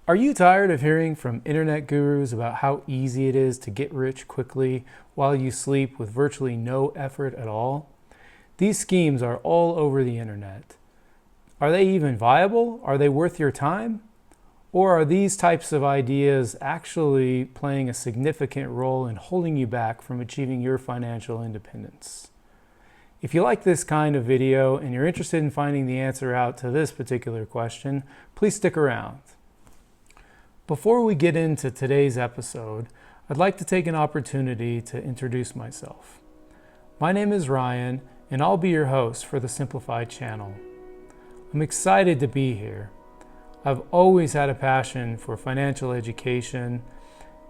Are you tired of hearing from internet gurus about how easy it is to get rich quickly while you sleep with virtually no effort at all? These schemes are all over the internet. Are they even viable? Are they worth your time? Or are these types of ideas actually playing a significant role in holding you back from achieving your financial independence? If you like this kind of video and you're interested in finding the answer out to this particular question, please stick around. Before we get into today's episode, I'd like to take an opportunity to introduce myself. My name is Ryan, and I'll be your host for the Simplified channel. I'm excited to be here. I've always had a passion for financial education,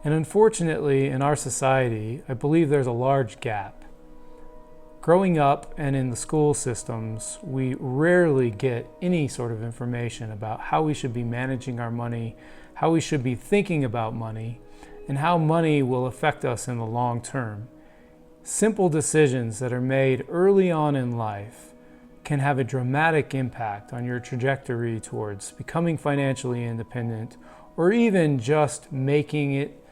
and unfortunately in our society, I believe there's a large gap. Growing up and in the school systems, we rarely get any sort of information about how we should be managing our money, how we should be thinking about money, and how money will affect us in the long term. Simple decisions that are made early on in life can have a dramatic impact on your trajectory towards becoming financially independent, or even just making it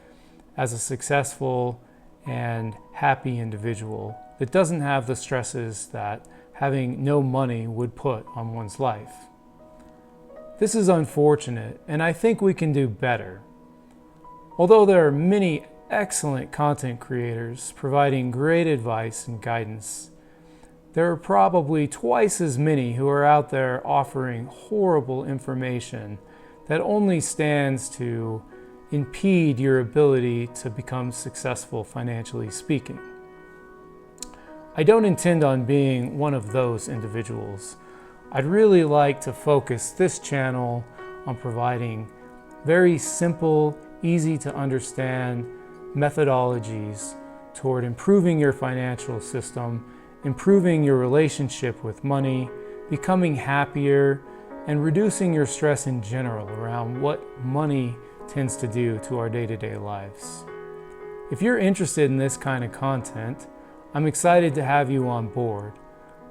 as a successful and happy individual that doesn't have the stresses that having no money would put on one's life. This is unfortunate, and I think we can do better. Although there are many excellent content creators providing great advice and guidance, there are probably twice as many who are out there offering horrible information that only stands to impede your ability to become successful financially speaking. I don't intend on being one of those individuals. I'd really like to focus this channel on providing very simple, easy to understand methodologies toward improving your financial system, improving your relationship with money, becoming happier, and reducing your stress in general around what money tends to do to our day-to-day lives. If you're interested in this kind of content, I'm excited to have you on board.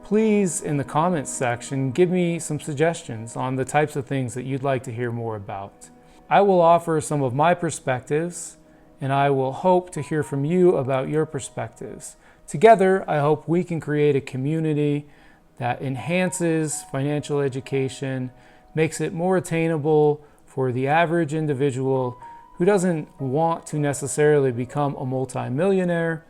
Please, in the comments section, give me some suggestions on the types of things that you'd like to hear more about. I will offer some of my perspectives, and I will hope to hear from you about your perspectives. Together, I hope we can create a community that enhances financial education, makes it more attainable for the average individual who doesn't want to necessarily become a multimillionaire,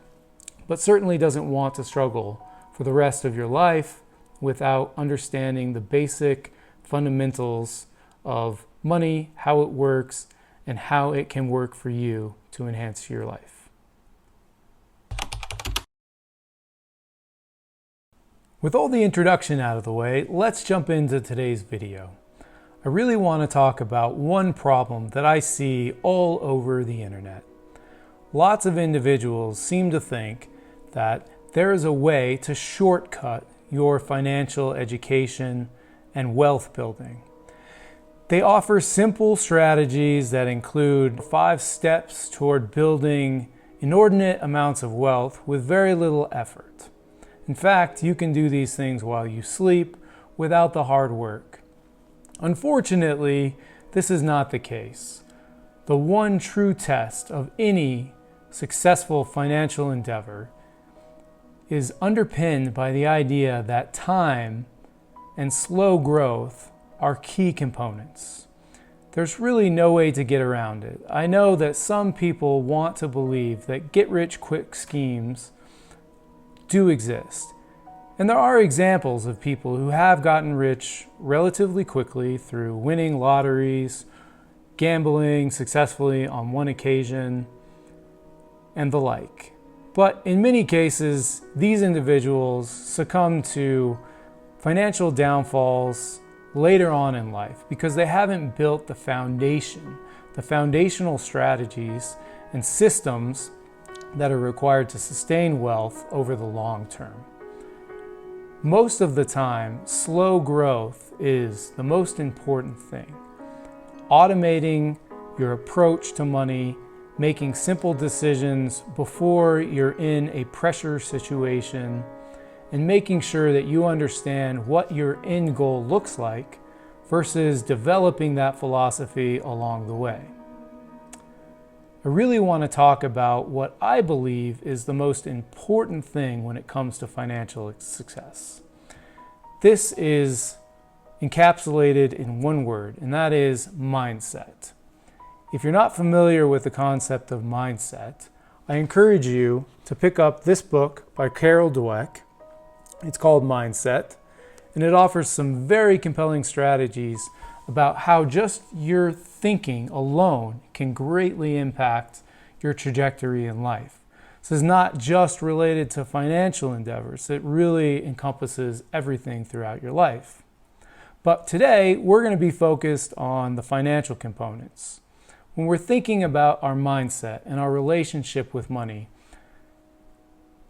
but certainly doesn't want to struggle for the rest of your life without understanding the basic fundamentals of money, how it works, and how it can work for you to enhance your life. With all the introduction out of the way, let's jump into today's video. I really want to talk about one problem that I see all over the internet. Lots of individuals seem to think that there is a way to shortcut your financial education and wealth building. They offer simple strategies that include 5 steps toward building inordinate amounts of wealth with very little effort. In fact, you can do these things while you sleep without the hard work. Unfortunately, this is not the case. The one true test of any successful financial endeavor is underpinned by the idea that time and slow growth are key components. There's really no way to get around it. I know that some people want to believe that get-rich-quick schemes do exist. And there are examples of people who have gotten rich relatively quickly through winning lotteries, gambling successfully on one occasion, and the like. But in many cases, these individuals succumb to financial downfalls later on in life because they haven't built the foundation, the foundational strategies and systems that are required to sustain wealth over the long term. Most of the time, slow growth is the most important thing. Automating your approach to money, making simple decisions before you're in a pressure situation, and making sure that you understand what your end goal looks like versus developing that philosophy along the way. I really want to talk about what I believe is the most important thing when it comes to financial success. This is encapsulated in one word, and that is mindset. If you're not familiar with the concept of mindset, I encourage you to pick up this book by Carol Dweck. It's called Mindset, and it offers some very compelling strategies about how just your thinking alone can greatly impact your trajectory in life. This is not just related to financial endeavors. It really encompasses everything throughout your life. But today, we're going to be focused on the financial components. When we're thinking about our mindset and our relationship with money,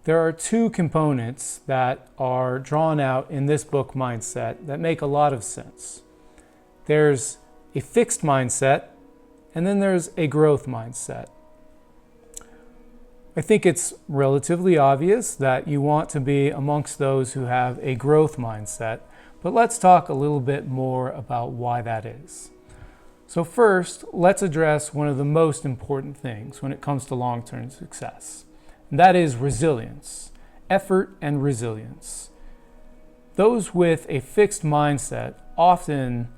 there are two components that are drawn out in this book, Mindset, that make a lot of sense. There's a fixed mindset, and then there's a growth mindset. I think it's relatively obvious that you want to be amongst those who have a growth mindset, but let's talk a little bit more about why that is. So first, let's address one of the most important things when it comes to long-term success, and that is resilience, effort and resilience. Those with a fixed mindset often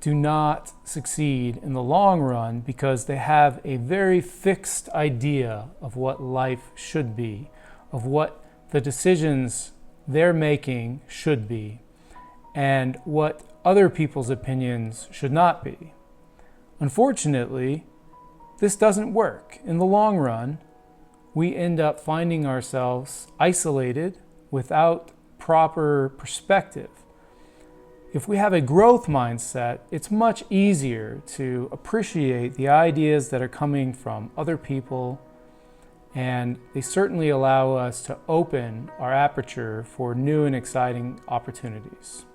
do not succeed in the long run because they have a very fixed idea of what life should be, of what the decisions they're making should be, and what other people's opinions should not be. Unfortunately, this doesn't work. In the long run, we end up finding ourselves isolated without proper perspective. If we have a growth mindset, it's much easier to appreciate the ideas that are coming from other people, and they certainly allow us to open our aperture for new and exciting opportunities.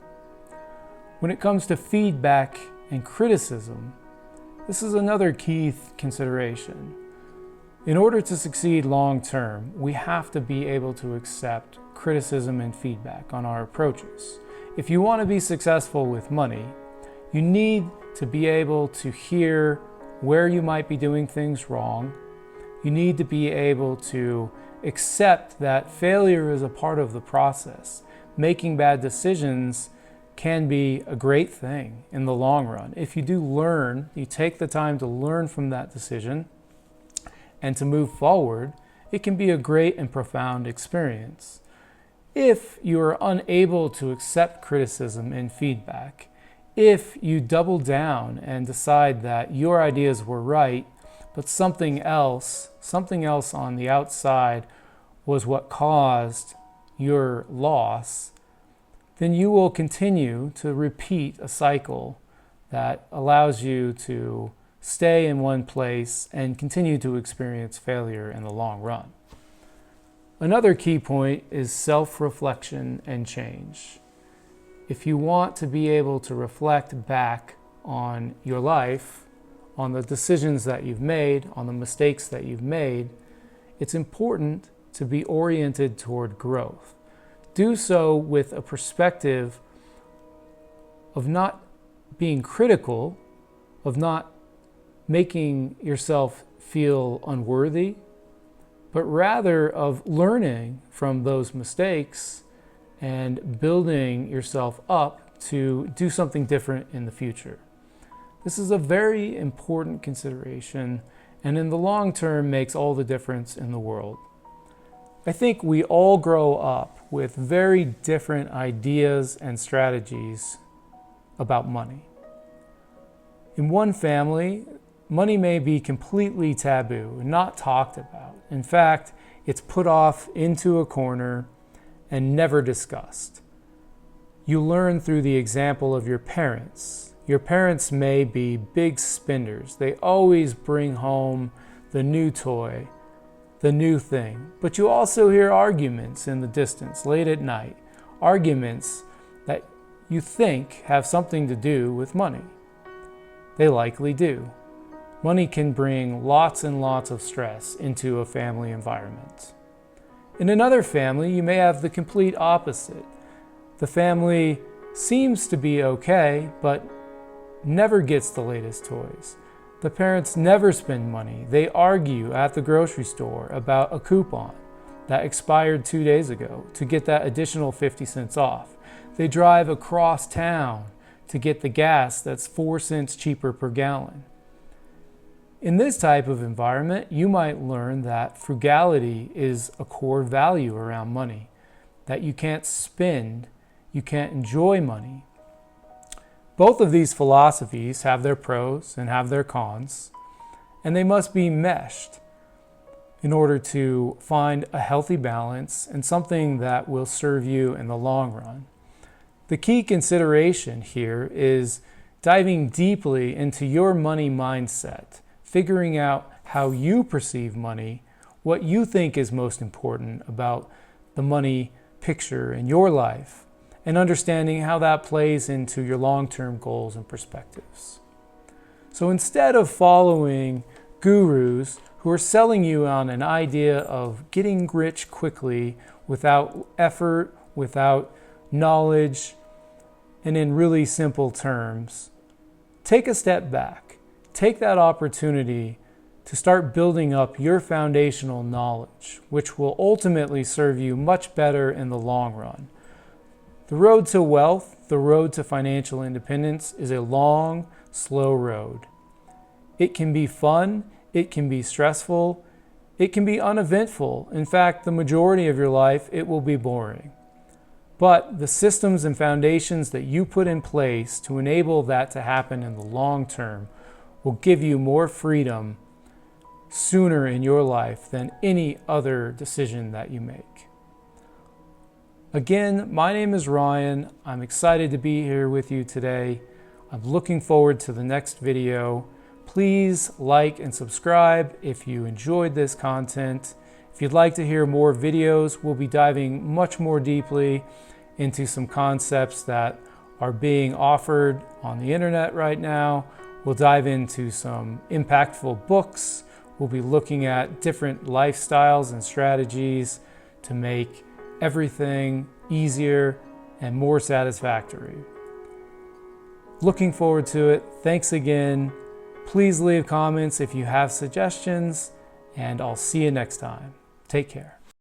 When it comes to feedback and criticism, this is another key consideration. In order to succeed long term, we have to be able to accept criticism and feedback on our approaches. If you want to be successful with money, you need to be able to hear where you might be doing things wrong. You need to be able to accept that failure is a part of the process. Making bad decisions can be a great thing in the long run. If you do learn, you take the time to learn from that decision and to move forward, it can be a great and profound experience. If you are unable to accept criticism and feedback, if you double down and decide that your ideas were right, but something else on the outside was what caused your loss, then you will continue to repeat a cycle that allows you to stay in one place and continue to experience failure in the long run. Another key point is self-reflection and change. If you want to be able to reflect back on your life, on the decisions that you've made, on the mistakes that you've made, it's important to be oriented toward growth. Do so with a perspective of not being critical, of not making yourself feel unworthy, but rather of learning from those mistakes and building yourself up to do something different in the future. This is a very important consideration, and in the long term makes all the difference in the world. I think we all grow up with very different ideas and strategies about money. In one family, money may be completely taboo and not talked about. In fact, it's put off into a corner and never discussed. You learn through the example of your parents. Your parents may be big spenders. They always bring home the new toy, the new thing. But you also hear arguments in the distance late at night, arguments that you think have something to do with money. They likely do. Money can bring lots and lots of stress into a family environment. In another family, you may have the complete opposite. The family seems to be okay, but never gets the latest toys. The parents never spend money. They argue at the grocery store about a coupon that expired 2 days ago to get that additional 50 cents off. They drive across town to get the gas that's 4 cents cheaper per gallon. In this type of environment, you might learn that frugality is a core value around money, that you can't spend, you can't enjoy money. Both of these philosophies have their pros and have their cons, and they must be meshed in order to find a healthy balance and something that will serve you in the long run. The key consideration here is diving deeply into your money mindset, figuring out how you perceive money, what you think is most important about the money picture in your life, and understanding how that plays into your long-term goals and perspectives. So instead of following gurus who are selling you on an idea of getting rich quickly without effort, without knowledge, and in really simple terms, take a step back. Take that opportunity to start building up your foundational knowledge, which will ultimately serve you much better in the long run. The road to wealth, the road to financial independence, is a long, slow road. It can be fun, it can be stressful, it can be uneventful. In fact, the majority of your life, it will be boring. But the systems and foundations that you put in place to enable that to happen in the long term will give you more freedom sooner in your life than any other decision that you make. Again, my name is Ryan. I'm excited to be here with you today. I'm looking forward to the next video. Please like and subscribe if you enjoyed this content. If you'd like to hear more videos, we'll be diving much more deeply into some concepts that are being offered on the internet right now. We'll dive into some impactful books. We'll be looking at different lifestyles and strategies to make everything easier and more satisfactory. Looking forward to it. Thanks again. Please leave comments if you have suggestions, and I'll see you next time. Take care.